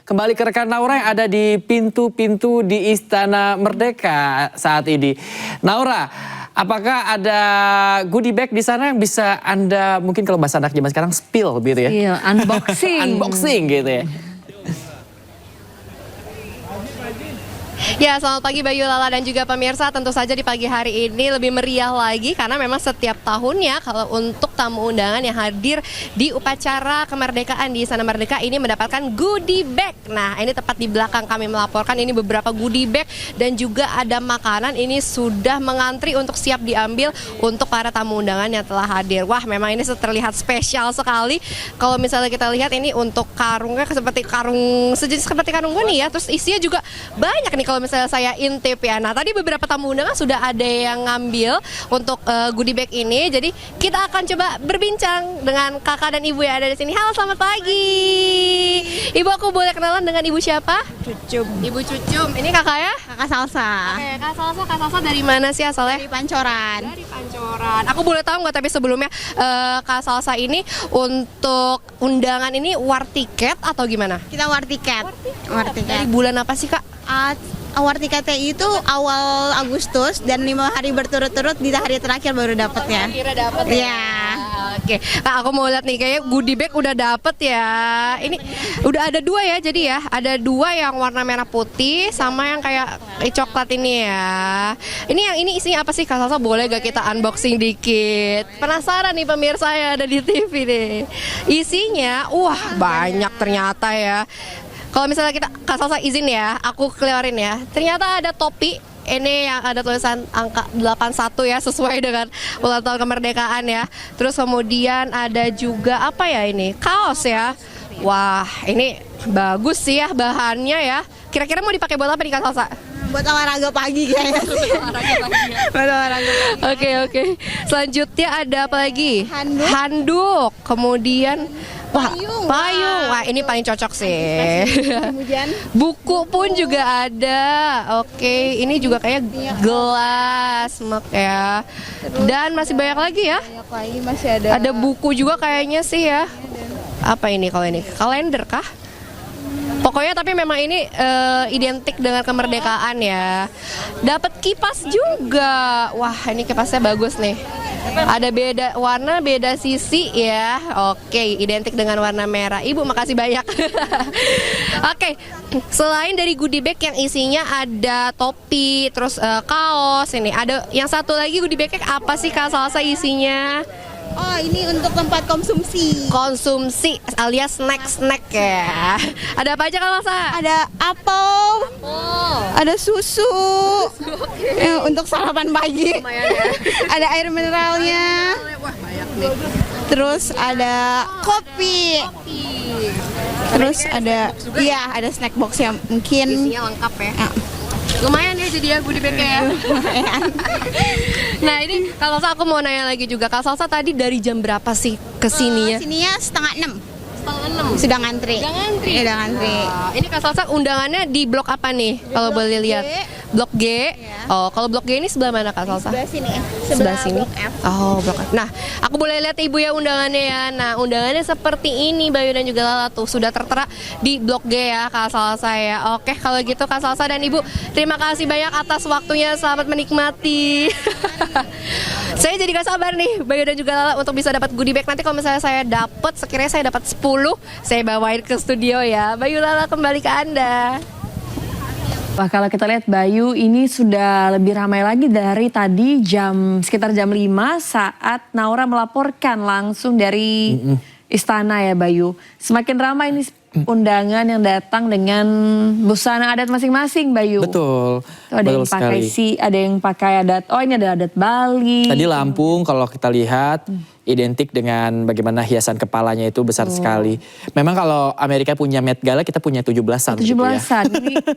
kembali ke rekan Naura yang ada di pintu-pintu di Istana Merdeka saat ini. Naura, apakah ada goodie bag di sana yang bisa Anda mungkin kalau bahasa anak zaman sekarang spill gitu ya? Iya, unboxing. Unboxing gitu ya. Ya, selamat pagi Bayu, Lala dan juga pemirsa. Tentu saja di pagi hari ini lebih meriah lagi karena memang setiap tahunnya kalau untuk tamu undangan yang hadir di upacara kemerdekaan di Istana Merdeka ini mendapatkan goodie bag. Nah, ini tepat di belakang kami melaporkan ini beberapa goodie bag dan juga ada makanan ini sudah mengantri untuk siap diambil untuk para tamu undangan yang telah hadir. Wah, memang ini terlihat spesial sekali. Kalau misalnya kita lihat ini untuk karungnya seperti karung sejenis seperti karung goni ya. Terus isinya juga banyak nih kalau misalnya saya intip ya. Nah, tadi beberapa tamu undangan sudah ada yang ngambil untuk goodie bag ini. Jadi kita akan coba berbincang dengan kakak dan ibu yang ada di sini. Halo, selamat pagi. Ibu, aku boleh kenalan dengan ibu siapa? Cucum. Ibu Cucum. Ini kakak ya? Kakak Salsa. Oke, Kak Salsa dari mana sih asalnya? Dari Pancoran. Dari Pancoran. Aku boleh tahu nggak tapi sebelumnya Kak Salsa ini untuk undangan ini war tiket atau gimana? Kita war tiket. War Dari tiket. bulan apa sih Kak? War tiketnya itu awal Agustus dan 5 hari berturut-turut di hari terakhir baru dapatnya. Kira dapat Iya. Oke, Kak, aku mau lihat nih kayak goodie bag udah dapet ya. Ini udah ada dua ya, jadi ya ada dua yang warna merah putih sama yang kayak coklat ini ya. Ini yang ini isinya apa sih Kak Salsa? Boleh gak kita unboxing dikit? Penasaran nih pemirsa yang ada di TV nih. Isinya, wah banyak ternyata ya. Kalau misalnya kita Kak Salsa izin ya, aku keluarin ya. Ternyata ada topi. Ini yang ada tulisan angka 81 ya, sesuai dengan ulang tahun kemerdekaan ya. Terus kemudian ada juga apa ya ini? Kaos ya. Wah, ini bagus sih ya bahannya ya. Kira-kira mau dipakai buat apa nih Kak Salsa? Buat olahraga pagi kayaknya. Buat olahraga pagi. Oke. Selanjutnya ada apa lagi? Handuk. Handuk. Kemudian Payung. payung. Wah, ini paling cocok sih. Hujan. Buku pun juga ada. Oke, ini juga kayak gelas mug ya. Dan masih banyak lagi ya. Banyak lagi masih ada. Ada buku juga kayaknya sih ya. Apa ini kalau ini? Kalender kah? Pokoknya tapi memang ini identik dengan kemerdekaan ya. Dapat kipas juga. Wah, ini kipasnya bagus nih. Ada beda warna, beda sisi ya. Oke, identik dengan warna merah. Ibu, makasih banyak. Oke, selain dari goodie bag yang isinya ada topi, terus kaos, ini ada yang satu lagi goodie bag apa sih Kak Salsa isinya? Oh, ini untuk tempat konsumsi. Konsumsi alias snack ya. Ada apa aja Kak Salsa? Ada apel, ada susu, untuk sarapan pagi. Lumayan ya. Ada air mineralnya. Wah, banyak nih. Terus ada kopi. Terus ada, iya ada snack box yang mungkin. Isinya lengkap ya. Lumayan ya jadi ya goodie bag ya. Nah, ini Kak Salsa aku mau nanya lagi juga. Kak Salsa tadi dari jam berapa sih ke sini ya? Sininya 5:30. Setengah 6. Sudah ngantri. Udah ngantri. Iya, udah ngantri. Ini Kak Salsa undangannya di blok apa nih? Kalau boleh lihat. Blok G. Oh, kalau blok G ini sebelah mana Kak Salsa? Sebelah sini. Sebelah sini. Blok F. Oh, blok F. Nah, aku boleh lihat Ibu ya undangannya ya. Nah, undangannya seperti ini Bayu dan juga Lala tuh sudah tertera di blok G ya Kak Salsa ya. Oke, kalau gitu Kak Salsa dan Ibu, terima kasih banyak atas waktunya. Selamat menikmati. Saya jadi gak sabar nih Bayu dan juga Lala untuk bisa dapat goodie bag. Nanti kalau misalnya saya dapat, sekiranya saya dapat 10, saya bawain ke studio ya. Bayu, Lala, kembali ke Anda. Wah, kalau kita lihat Bayu ini sudah lebih ramai lagi dari tadi sekitar jam 5 saat Naura melaporkan langsung dari istana ya Bayu. Semakin ramai ini undangan yang datang dengan busana adat masing-masing Bayu. Betul. Tuh ada yang pakai ada yang pakai adat. Oh, ini ada adat Bali. Tadi Lampung kalau kita lihat identik dengan bagaimana hiasan kepalanya itu besar sekali. Memang kalau Amerika punya Met Gala, kita punya 17-an. 17-an,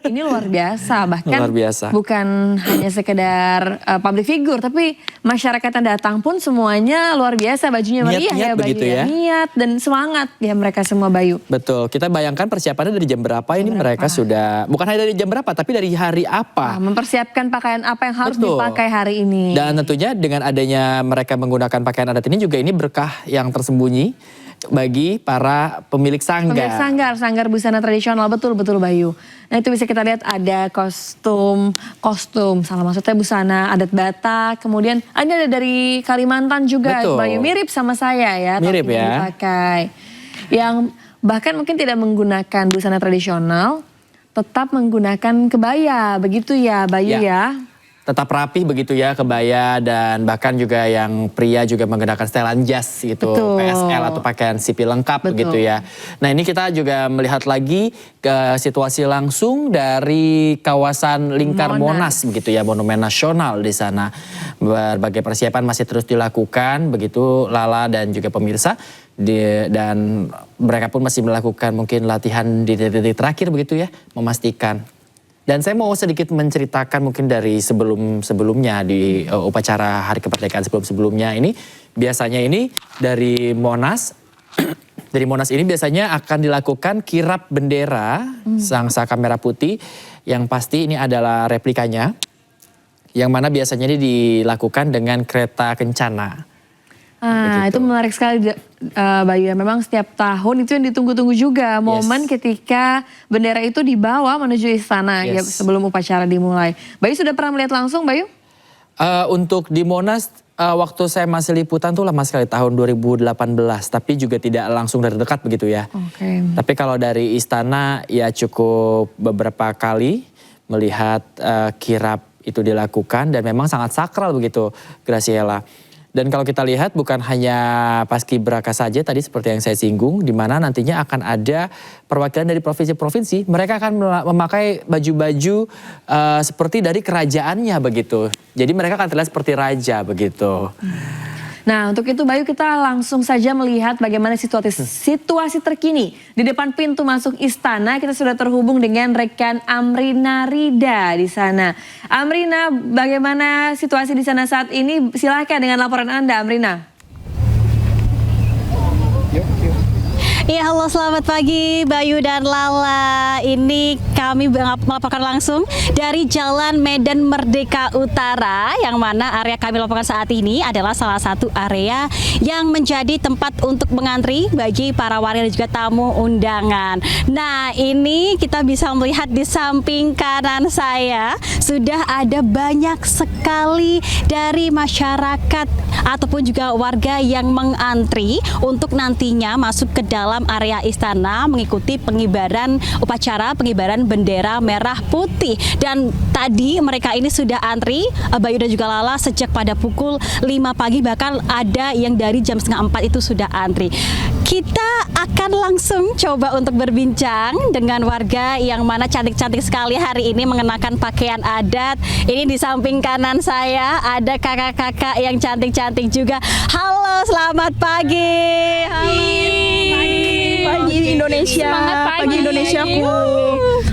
ini luar biasa. Bahkan luar biasa. Bukan hanya sekedar public figure, tapi masyarakat yang datang pun semuanya luar biasa. Bajunya meriah ya Bayu ya. Niat dan semangat ya mereka semua Bayu. Betul, kita bayangkan persiapannya dari jam berapa ini mereka sudah, bukan hanya dari jam berapa, tapi dari hari apa. Mempersiapkan pakaian apa yang harus dipakai hari ini. Dan tentunya dengan adanya mereka menggunakan pakaian adat ini juga ini berkah yang tersembunyi bagi para pemilik Pemilik sanggar. sanggar busana tradisional, betul Bayu. Nah itu bisa kita lihat ada kostum, salah maksudnya busana adat Batak, kemudian ada dari Kalimantan juga, Betul. Bayu, mirip sama saya ya. Mirip topi yang ya. dipakai. Yang bahkan mungkin tidak menggunakan busana tradisional, tetap menggunakan kebaya, begitu ya Bayu ya. Tetap rapih begitu ya, kebaya, dan bahkan juga yang pria juga menggunakan setelan jas gitu, Betul. PSL atau pakaian sipil lengkap Betul. begitu ya. Nah ini kita juga melihat lagi ke situasi langsung dari kawasan lingkar Monas begitu ya, Monumen Nasional di sana. Berbagai persiapan masih terus dilakukan begitu Lala dan juga pemirsa. Dan mereka pun masih melakukan mungkin latihan di detik terakhir begitu ya, memastikan. Dan saya mau sedikit menceritakan mungkin dari sebelumnya di upacara Hari Kemerdekaan sebelumnya ini. Biasanya ini dari Monas, dari Monas ini biasanya akan dilakukan kirap bendera Sang Saka Merah Putih. Yang pasti ini adalah replikanya, yang mana biasanya ini dilakukan dengan kereta kencana. Itu menarik sekali Bayu ya. Memang setiap tahun itu yang ditunggu-tunggu juga momen ketika bendera itu dibawa menuju istana ya, sebelum upacara dimulai. Bayu sudah pernah melihat langsung Bayu? Untuk di Monas waktu saya masih liputan tuh lama sekali, tahun 2018, tapi juga tidak langsung dari dekat begitu ya. Tapi kalau dari istana ya cukup beberapa kali melihat kirap itu dilakukan dan memang sangat sakral begitu, Graciela. Dan kalau kita lihat bukan hanya Paskibraka saja tadi seperti yang saya singgung, di mana nantinya akan ada perwakilan dari provinsi-provinsi. Mereka akan memakai baju-baju seperti dari kerajaannya begitu. Jadi mereka akan terlihat seperti raja begitu. Nah untuk itu Bayu kita langsung saja melihat bagaimana situasi terkini di depan pintu masuk istana. Kita sudah terhubung dengan rekan Amrina Rida di sana. Amrina, bagaimana situasi di sana saat ini? Silakan dengan laporan Anda, Amrina. Iya, halo selamat pagi Bayu dan Lala. Ini kami melaporkan langsung dari Jalan Medan Merdeka Utara, yang mana area kami laporkan saat ini adalah salah satu area yang menjadi tempat untuk mengantri bagi para warga dan juga tamu undangan. Nah, ini kita bisa melihat di samping kanan saya sudah ada banyak sekali dari masyarakat ataupun juga warga yang mengantri untuk nantinya masuk ke dalam area istana mengikuti upacara pengibaran bendera merah putih. Dan tadi mereka ini sudah antri Bayu dan juga Lala sejak pada pukul 5 pagi, bahkan ada yang dari jam setengah 4 itu sudah antri. Kita akan langsung coba untuk berbincang dengan warga yang mana cantik-cantik sekali hari ini mengenakan pakaian adat. Ini di samping kanan saya ada kakak-kakak yang cantik-cantik juga. Halo, selamat pagi. Pagi Indonesia. Semangat pagi Indonesiaku.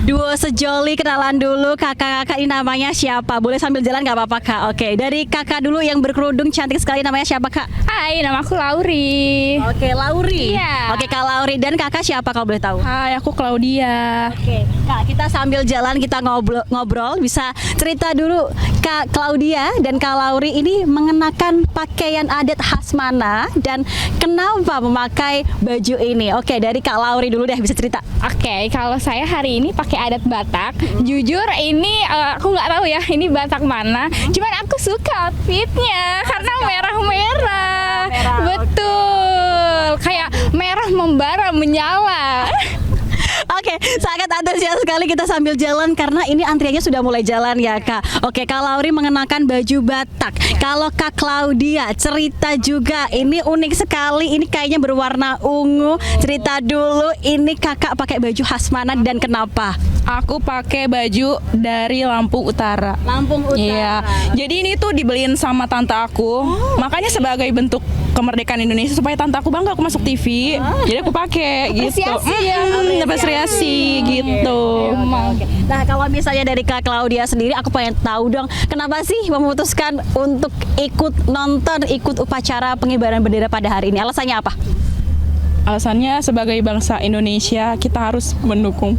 Duo sejoli, kenalan dulu kakak-kakak, ini namanya siapa? Boleh sambil jalan nggak apa-apa Kak? Oke, dari kakak dulu yang berkerudung cantik sekali, namanya siapa Kak? Hai, nama aku Lauri. Oke, Lauri. Iya. Oke, Kak Lauri. Dan kakak siapa kalau boleh tahu? Hai, aku Claudia. Oke, Kak, kita sambil jalan kita ngobrol. Bisa cerita dulu Kak Claudia dan Kak Lauri ini mengenakan pakaian adat khas mana dan kenapa memakai baju ini? Oke, dari Kak Lauri dulu deh, bisa cerita. Oke, kalau saya hari ini pakai adat Batak. Jujur ini aku nggak tahu ya ini Batak mana. Cuman aku suka outfitnya karena merah-merah. Betul. Kayak merah membara menyala. Oke, sangat antusias sekali kita sambil jalan karena ini antriannya sudah mulai jalan ya Kak. Oke, Kak Lauri mengenakan baju Batak. Kalau Kak Claudia cerita juga, ini unik sekali, ini kayaknya berwarna ungu. Cerita dulu, ini kakak pakai baju khas mana dan kenapa? Aku pakai baju dari Lampung Utara. Lampung Utara. Iya. Jadi ini tuh dibeliin sama tante aku. Makanya sebagai bentuk kemerdekaan Indonesia supaya tante aku bangga aku masuk TV. Jadi aku pakai gitu. Apresiasi gitu. Nah, kalau misalnya dari Kak Claudia sendiri, aku pengen tahu dong, kenapa sih memutuskan untuk ikut nonton, ikut upacara pengibaran bendera pada hari ini? Alasannya apa? Alasannya sebagai bangsa Indonesia kita harus mendukung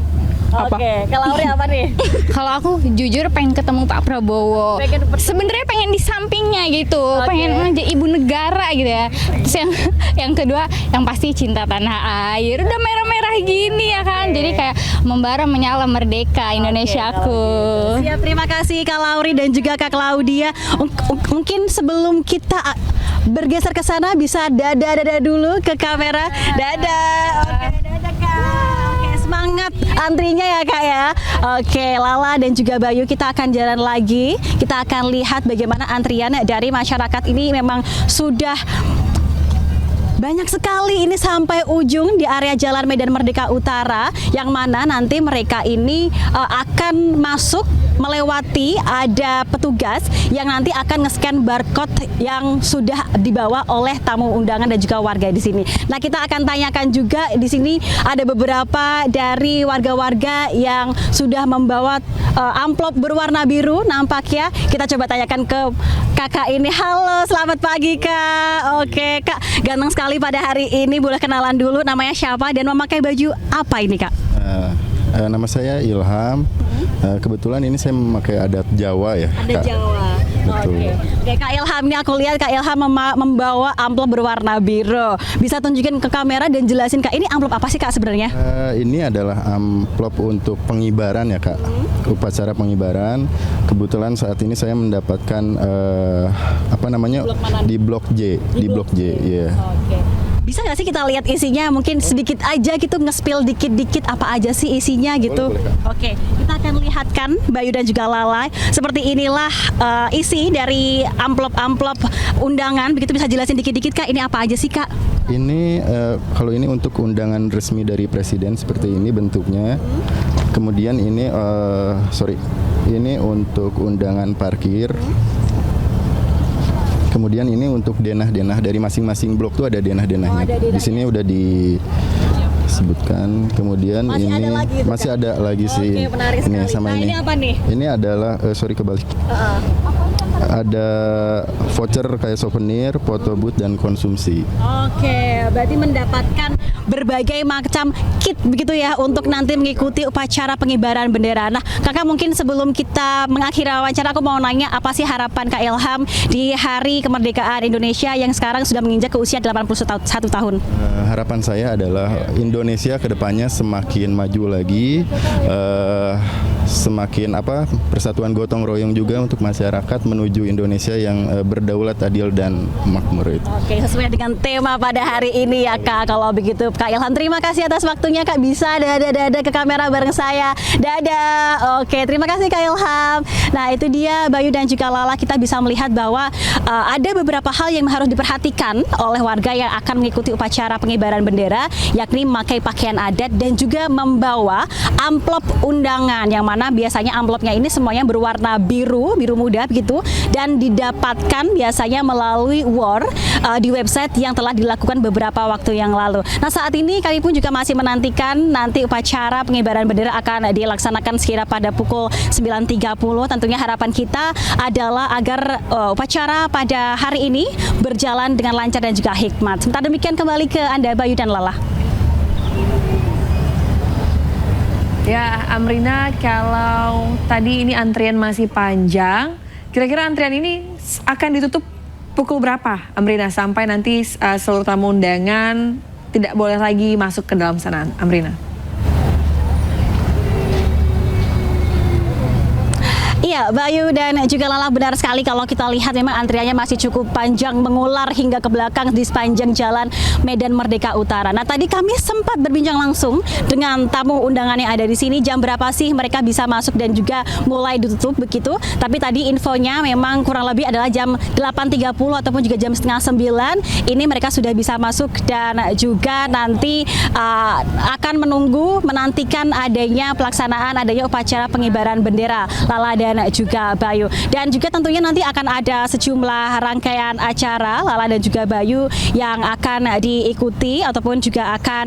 Oke, kalau Auri apa nih? Kalau aku jujur pengen ketemu Pak Prabowo. Sebenarnya pengen di sampingnya gitu, pengen jadi ibu negara gitu ya. Terus yang kedua yang pasti cinta tanah air. Udah merah-merah gini ya kan. Jadi kayak membara menyala merdeka Indonesiaku. Siap, terima kasih Kak Lauri dan juga Kak Claudia. Mungkin sebelum kita bergeser ke sana bisa dada dulu ke kamera. Dadah. Oke, dadah Kak. Oke, semangat antrinya ya Kak ya. Oke, Lala dan juga Bayu, kita akan jalan lagi. Kita akan lihat bagaimana antrian dari masyarakat ini memang sudah banyak sekali ini sampai ujung di area Jalan Medan Merdeka Utara, yang mana nanti mereka ini akan masuk melewati ada petugas yang nanti akan nge-scan barcode yang sudah dibawa oleh tamu undangan dan juga warga di sini. Nah, kita akan tanyakan juga di sini ada beberapa dari warga-warga yang sudah membawa amplop berwarna biru nampaknya. Kita coba tanyakan ke kakak ini. Halo, selamat pagi Kak. Oke Kak, ganteng sekali pada hari ini. Boleh kenalan dulu, namanya siapa dan memakai baju apa ini Kak? Nama saya Ilham. Kebetulan ini saya memakai adat Jawa ya. Adat Jawa. Betul. Oke, Kak Ilham, ini aku lihat Kak Ilham membawa amplop berwarna biru. Bisa tunjukin ke kamera dan jelasin Kak, ini amplop apa sih Kak sebenarnya? Ini adalah amplop untuk pengibaran ya Kak. Upacara pengibaran. Kebetulan saat ini saya mendapatkan di blok J, di blok J, ya. Oke. Bisa nggak sih kita lihat isinya, mungkin sedikit aja gitu, nge-spill dikit-dikit apa aja sih isinya gitu. Boleh, Kak. Oke, kita akan lihatkan Bayu dan juga Lala. Seperti inilah isi dari amplop-amplop undangan. Begitu, bisa jelasin dikit-dikit Kak, ini apa aja sih Kak? Ini kalau ini untuk undangan resmi dari Presiden seperti ini bentuknya. Kemudian ini ini untuk undangan parkir. Kemudian ini untuk denah-denah dari masing-masing blok tuh ada denah-denahnya. Di sini udah disebutkan. Kemudian Masih ini ada lagi itu, masih Kak? ada lagi sih. Oke, menarik Ini sekali. sama Nah, ini apa nih? Ini adalah kebalik. Ada voucher kayak souvenir, foto booth dan konsumsi. Oke, berarti mendapatkan berbagai macam kit begitu ya untuk nanti mengikuti upacara pengibaran bendera. Nah, Kakak, mungkin sebelum kita mengakhiri wawancara, aku mau nanya apa sih harapan Kak Ilham di Hari Kemerdekaan Indonesia yang sekarang sudah menginjak ke usia 81 tahun? Harapan saya adalah Indonesia kedepannya semakin maju lagi, semakin persatuan gotong royong juga untuk masyarakat menuju Indonesia yang berdaulat, adil dan makmur itu. Oke, sesuai dengan tema pada hari ini ya Kak. Kalau begitu Kak Ilham, terima kasih atas waktunya Kak. Bisa dadah ke kamera bareng saya. Dadah. Oke, terima kasih Kak Ilham. Nah, itu dia Bayu dan juga Lala, kita bisa melihat bahwa ada beberapa hal yang harus diperhatikan oleh warga yang akan mengikuti upacara pengibaran bendera, yakni memakai pakaian adat dan juga membawa amplop undangan, yang mana biasanya amplopnya ini semuanya berwarna biru muda begitu, dan didapatkan biasanya melalui war di website yang telah dilakukan beberapa waktu yang lalu. Nah, saat ini kami pun juga masih menantikan nanti upacara pengibaran bendera akan dilaksanakan sekira pada pukul 9.30. Tentunya harapan kita adalah agar upacara pada hari ini berjalan dengan lancar dan juga hikmat. Sementara demikian, kembali ke Anda Bayu dan Lala. Ya, Amrina, kalau tadi ini antrian masih panjang, kira-kira antrian ini akan ditutup pukul berapa, Amrina, sampai nanti seluruh tamu undangan tidak boleh lagi masuk ke dalam sana, Amrina? Iya, Bayu dan juga Lala, benar sekali kalau kita lihat memang antriannya masih cukup panjang, mengular hingga ke belakang di sepanjang Jalan Medan Merdeka Utara. Nah, tadi kami sempat berbincang langsung dengan tamu undangan yang ada di sini, jam berapa sih mereka bisa masuk dan juga mulai ditutup begitu. Tapi tadi infonya memang kurang lebih adalah jam 8.30 ataupun juga jam setengah 9 ini mereka sudah bisa masuk, dan juga nanti akan menantikan adanya pelaksanaan upacara pengibaran bendera. Lala dan juga Bayu. Dan juga tentunya nanti akan ada sejumlah rangkaian acara Lala dan juga Bayu yang akan diikuti ataupun juga akan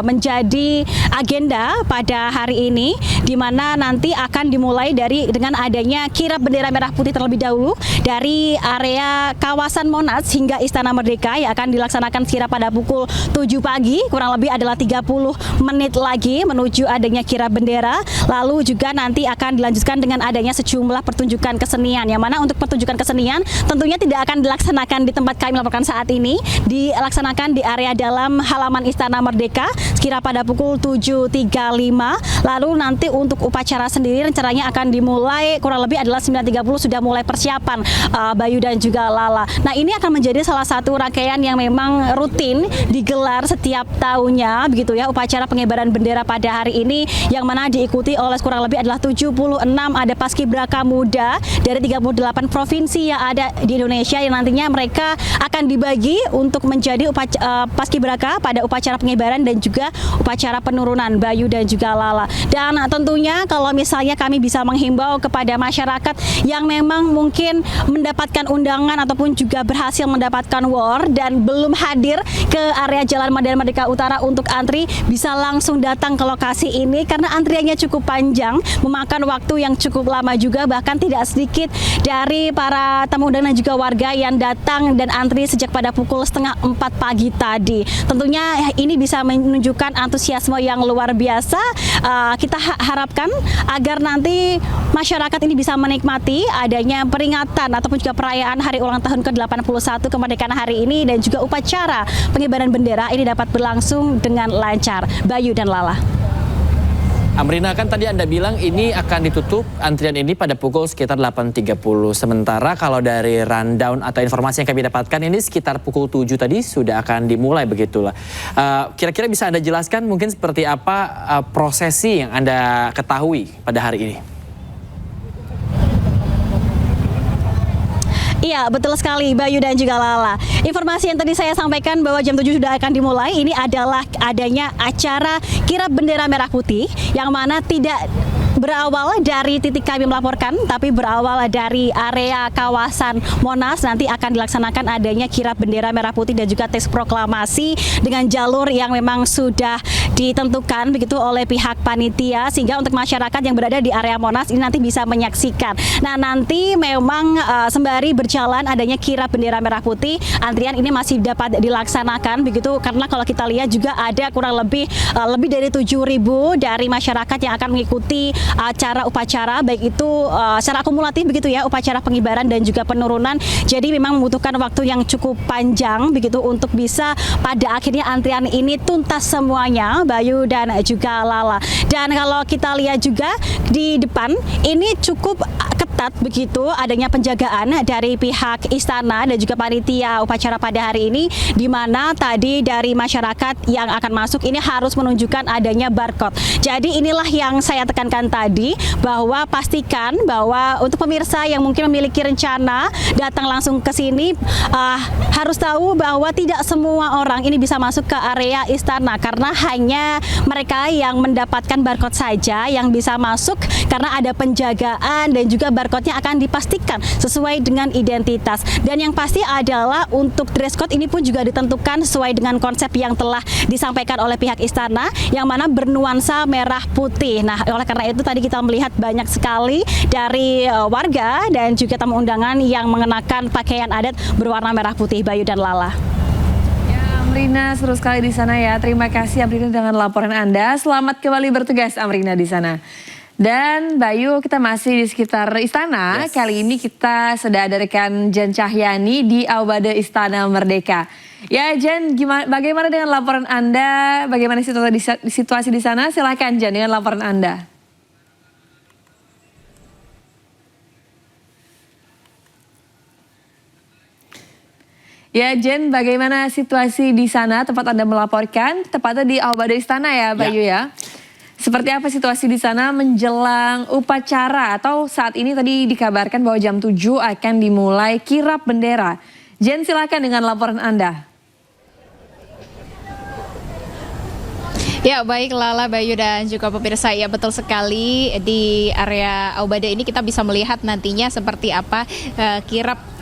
menjadi agenda pada hari ini, di mana nanti akan dimulai dengan adanya kirap bendera merah putih terlebih dahulu dari area kawasan Monas hingga Istana Merdeka yang akan dilaksanakan kirap pada pukul 7 pagi, kurang lebih adalah 30 menit lagi menuju adanya kirap bendera. Lalu juga nanti akan dilanjutkan dengan adanya sejumlah pertunjukan kesenian, yang mana untuk pertunjukan kesenian tentunya tidak akan dilaksanakan di tempat kami melaporkan saat ini, dilaksanakan di area dalam halaman Istana Merdeka sekira pada pukul 7.35. Lalu nanti untuk upacara sendiri rencananya akan dimulai kurang lebih adalah 9.30, sudah mulai persiapan Bayu dan juga Lala. Nah, ini akan menjadi salah satu rangkaian yang memang rutin digelar setiap tahunnya begitu ya, upacara pengibaran bendera pada hari ini, yang mana diikuti oleh kurang lebih adalah 76 ada paskibraka muda dari 38 provinsi yang ada di Indonesia, yang nantinya mereka akan dibagi untuk menjadi paskibraka pada upacara pengibaran dan juga upacara penurunan Bayu dan juga Lala. Dan tentunya kalau misalnya kami bisa menghimbau kepada masyarakat yang memang mungkin mendapatkan undangan ataupun juga berhasil mendapatkan war dan belum hadir ke area Jalan Medan Merdeka Utara untuk antri, bisa langsung datang ke lokasi ini karena antriannya cukup panjang, memakan waktu yang cukup lama juga, bahkan tidak sedikit dari para tamu undangan dan juga warga yang datang dan antri sejak pada pukul 3:30 pagi tadi. Tentunya ini bisa menunjukkan antusiasme yang luar biasa. Kita harapkan agar nanti masyarakat ini bisa menikmati adanya peringatan ataupun juga perayaan hari ulang tahun ke-81 kemerdekaan hari ini, dan juga upacara pengibaran bendera ini dapat berlangsung dengan lancar. Bayu dan Lala. Amrina, kan tadi Anda bilang ini akan ditutup antrian ini pada pukul sekitar 8.30. Sementara kalau dari rundown atau informasi yang kami dapatkan ini sekitar pukul 7 tadi sudah akan dimulai begitulah. Kira-kira bisa Anda jelaskan mungkin seperti apa prosesi yang Anda ketahui pada hari ini? Iya, betul sekali Bayu dan juga Lala. Informasi yang tadi saya sampaikan bahwa jam 7 sudah akan dimulai, ini adalah adanya acara kirap bendera merah putih, yang mana tidak berawal dari titik kami melaporkan, tapi berawal dari area kawasan Monas. Nanti akan dilaksanakan adanya kirap bendera merah putih dan juga teks proklamasi dengan jalur yang memang sudah ditentukan begitu oleh pihak panitia, sehingga untuk masyarakat yang berada di area Monas ini nanti bisa menyaksikan. Nah, nanti memang sembari berjalan adanya kirap bendera merah putih, antrian ini masih dapat dilaksanakan begitu, karena kalau kita lihat juga ada kurang lebih dari 7.000 dari masyarakat yang akan mengikuti acara upacara, baik itu secara akumulatif begitu ya, upacara pengibaran dan juga penurunan. Jadi memang membutuhkan waktu yang cukup panjang begitu untuk bisa pada akhirnya antrian ini tuntas semuanya, Bayu dan juga Lala. Dan kalau kita lihat juga di depan ini cukup ketat begitu adanya penjagaan dari pihak istana dan juga panitia upacara pada hari ini, di mana tadi dari masyarakat yang akan masuk ini harus menunjukkan adanya barcode. Jadi inilah yang saya tekankan tadi, bahwa pastikan bahwa untuk pemirsa yang mungkin memiliki rencana datang langsung ke sini harus tahu bahwa tidak semua orang ini bisa masuk ke area istana, karena hanya mereka yang mendapatkan barcode saja yang bisa masuk, karena ada penjagaan dan juga barcode-nya akan dipastikan sesuai dengan identitas. Dan yang pasti adalah untuk dress code ini pun juga ditentukan sesuai dengan konsep yang telah disampaikan oleh pihak istana, yang mana bernuansa merah putih. Nah, oleh karena itu tadi kita melihat banyak sekali dari warga dan juga tamu undangan yang mengenakan pakaian adat berwarna merah putih, Bayu dan Lala. Ya, Amrina, seru sekali di sana ya. Terima kasih Amrina dengan laporan Anda. Selamat kembali bertugas Amrina di sana. Dan Bayu, kita masih di sekitar istana. Yes. Kali ini kita sudah ada rekan Jan Cahyani di Aula Istana Merdeka. Ya Jan, bagaimana dengan laporan Anda? Bagaimana situasi di sana? Silakan Jan dengan laporan Anda. Ya Jen, bagaimana situasi di sana tempat Anda melaporkan? Tepatnya di Aula Istana ya Bayu ya. Seperti apa situasi di sana menjelang upacara, atau saat ini tadi dikabarkan bahwa jam 7 akan dimulai kirap bendera. Jen, silakan dengan laporan Anda. Ya, baik Lala, Bayu dan juga pemirsa, ya betul sekali di area Aubade ini kita bisa melihat nantinya seperti apa kirap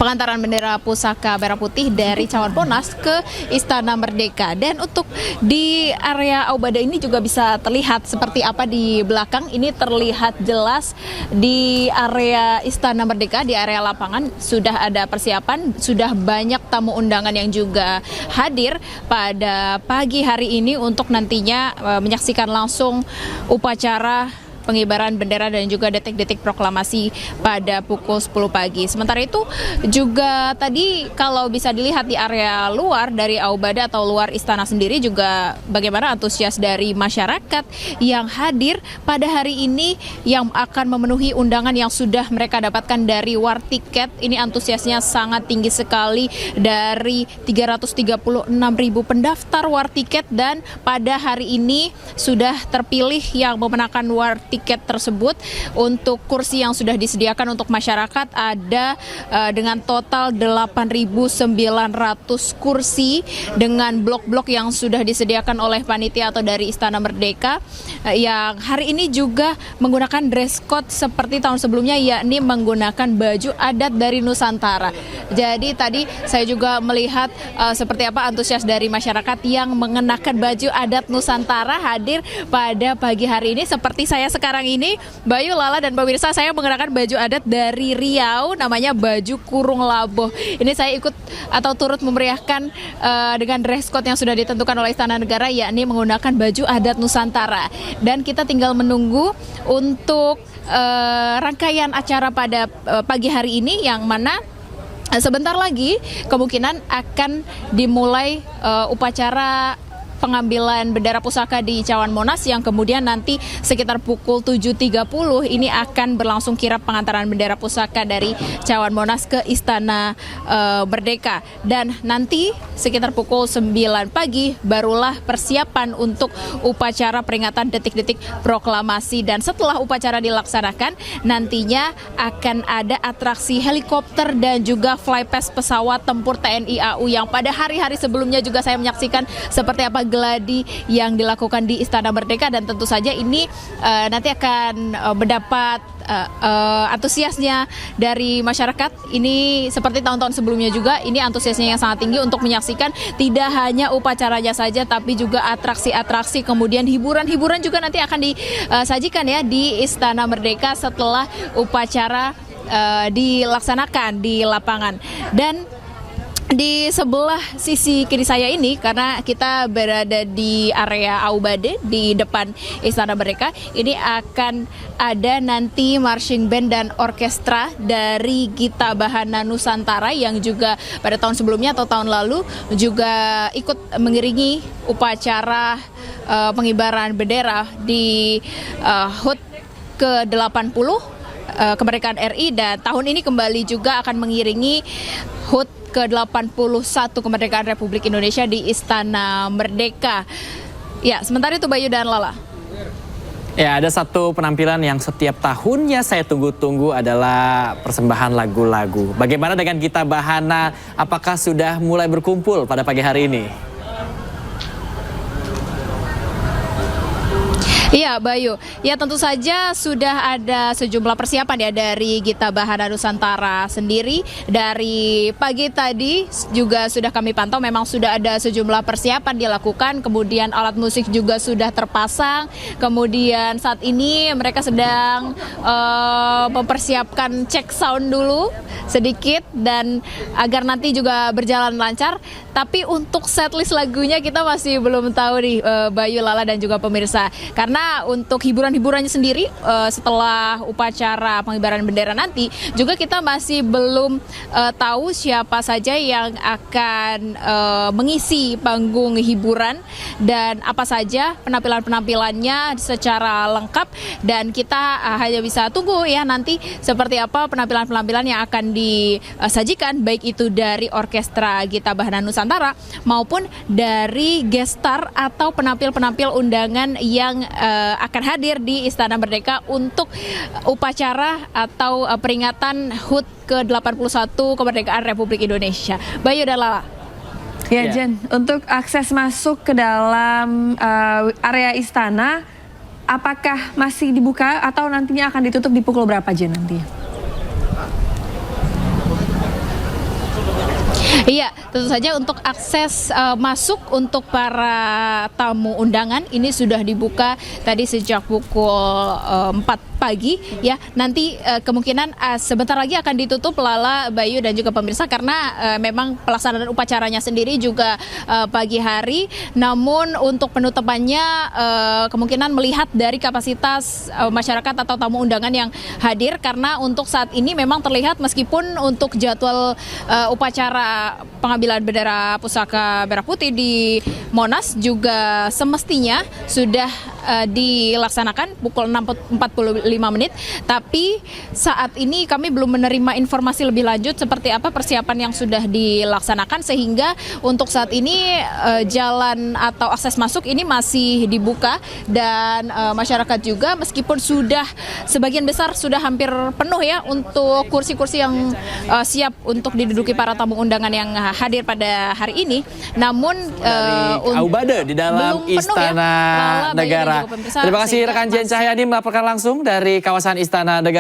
pengantaran bendera pusaka merah putih dari Cawan Monas ke Istana Merdeka. Dan untuk di area Aubade ini juga bisa terlihat seperti apa di belakang. Ini terlihat jelas di area Istana Merdeka, di area lapangan sudah ada persiapan, sudah banyak tamu undangan yang juga hadir pada pagi hari ini untuk nantinya menyaksikan langsung upacara pengibaran bendera dan juga detik-detik proklamasi pada pukul 10 pagi. Sementara itu juga tadi kalau bisa dilihat di area luar dari Aubade atau luar istana sendiri juga bagaimana antusias dari masyarakat yang hadir pada hari ini yang akan memenuhi undangan yang sudah mereka dapatkan dari war tiket. Ini antusiasnya sangat tinggi sekali dari 336.000 pendaftar war tiket, dan pada hari ini sudah terpilih yang memenangkan war tiket tersebut. Untuk kursi yang sudah disediakan untuk masyarakat ada dengan total 8.900 kursi dengan blok-blok yang sudah disediakan oleh panitia atau dari Istana Merdeka, yang hari ini juga menggunakan dress code seperti tahun sebelumnya, yakni menggunakan baju adat dari Nusantara. Jadi tadi saya juga melihat seperti apa antusias dari masyarakat yang mengenakan baju adat Nusantara hadir pada pagi hari ini. Seperti saya sekarang ini, Bayu, Lala, dan pemirsa, saya mengenakan baju adat dari Riau, namanya baju kurung laboh. Ini saya ikut atau turut memeriahkan dengan dress code yang sudah ditentukan oleh Istana Negara, yakni menggunakan baju adat Nusantara. Dan kita tinggal menunggu untuk rangkaian acara pada pagi hari ini, yang mana sebentar lagi kemungkinan akan dimulai upacara pengambilan bendera pusaka di Cawan Monas, yang kemudian nanti sekitar pukul 7.30 ini akan berlangsung kirap pengantaran bendera pusaka dari Cawan Monas ke Istana Merdeka. Dan nanti sekitar pukul 9 pagi barulah persiapan untuk upacara peringatan detik-detik proklamasi. Dan setelah upacara dilaksanakan, nantinya akan ada atraksi helikopter dan juga flypast pesawat tempur TNI AU, yang pada hari-hari sebelumnya juga saya menyaksikan seperti apa geladi yang dilakukan di Istana Merdeka. Dan tentu saja ini nanti akan mendapat antusiasnya dari masyarakat. Ini seperti tahun-tahun sebelumnya juga, ini antusiasnya yang sangat tinggi untuk menyaksikan tidak hanya upacaranya saja, tapi juga atraksi-atraksi, kemudian hiburan-hiburan juga nanti akan disajikan ya di Istana Merdeka setelah upacara dilaksanakan di lapangan. Dan di sebelah sisi kiri saya ini, karena kita berada di area Aubade di depan Istana Merdeka, ini akan ada nanti marching band dan orkestra dari Gita Bahana Nusantara yang juga pada tahun sebelumnya atau tahun lalu juga ikut mengiringi upacara pengibaran bendera di HUT ke-80 kemerdekaan RI, dan tahun ini kembali juga akan mengiringi HUT ke-81 kemerdekaan Republik Indonesia di Istana Merdeka. Ya, sementara itu Bayu dan Lala. Ya, ada satu penampilan yang setiap tahunnya saya tunggu-tunggu adalah persembahan lagu-lagu. Bagaimana dengan Gita Bahana? Apakah sudah mulai berkumpul pada pagi hari ini? Iya, Bayu. Ya, tentu saja sudah ada sejumlah persiapan ya dari Gita Bahana Nusantara sendiri. Dari pagi tadi juga sudah kami pantau, memang sudah ada sejumlah persiapan dilakukan. Kemudian alat musik juga sudah terpasang. Kemudian saat ini mereka sedang mempersiapkan cek sound dulu sedikit, dan agar nanti juga berjalan lancar. Tapi untuk setlist lagunya kita masih belum tahu nih, Bayu, Lala, dan juga pemirsa. Karena untuk hiburan-hiburannya sendiri setelah upacara pengibaran bendera nanti juga kita masih belum tahu siapa saja yang akan mengisi panggung hiburan dan apa saja penampilan-penampilannya secara lengkap, dan kita hanya bisa tunggu ya nanti seperti apa penampilan-penampilan yang akan disajikan, baik itu dari orkestra Gita Bahana Nusantara maupun dari gestar atau penampil-penampil undangan yang akan hadir di Istana Merdeka untuk upacara atau peringatan HUT ke-81 kemerdekaan Republik Indonesia. Bayu dan Lala. Ya Ya. Jen, untuk akses masuk ke dalam area istana, apakah masih dibuka atau nantinya akan ditutup di pukul berapa Jen nantinya? Iya, tentu saja untuk akses masuk untuk para tamu undangan ini sudah dibuka tadi sejak pukul 4 pagi ya. Nanti kemungkinan sebentar lagi akan ditutup Lala, Bayu dan juga pemirsa karena memang pelaksanaan upacaranya sendiri juga pagi hari. Namun untuk penutupannya kemungkinan melihat dari kapasitas masyarakat atau tamu undangan yang hadir karena untuk saat ini memang terlihat meskipun untuk jadwal upacara pengambilan bendera pusaka merah putih di Monas juga semestinya sudah dilaksanakan pukul 6.45 menit, tapi saat ini kami belum menerima informasi lebih lanjut seperti apa persiapan yang sudah dilaksanakan sehingga untuk saat ini jalan atau akses masuk ini masih dibuka dan masyarakat juga meskipun sudah sebagian besar sudah hampir penuh ya untuk kursi-kursi yang siap untuk diduduki para tamu undangan yang hadir pada hari ini, namun Dari Aubade di dalam belum penuh ya, Istana Lala, Bayu, dan Negara. juga pemirsa, Terima kasih sehingga rekan Jen Cahyadi melaporkan langsung dari kawasan Istana Negara.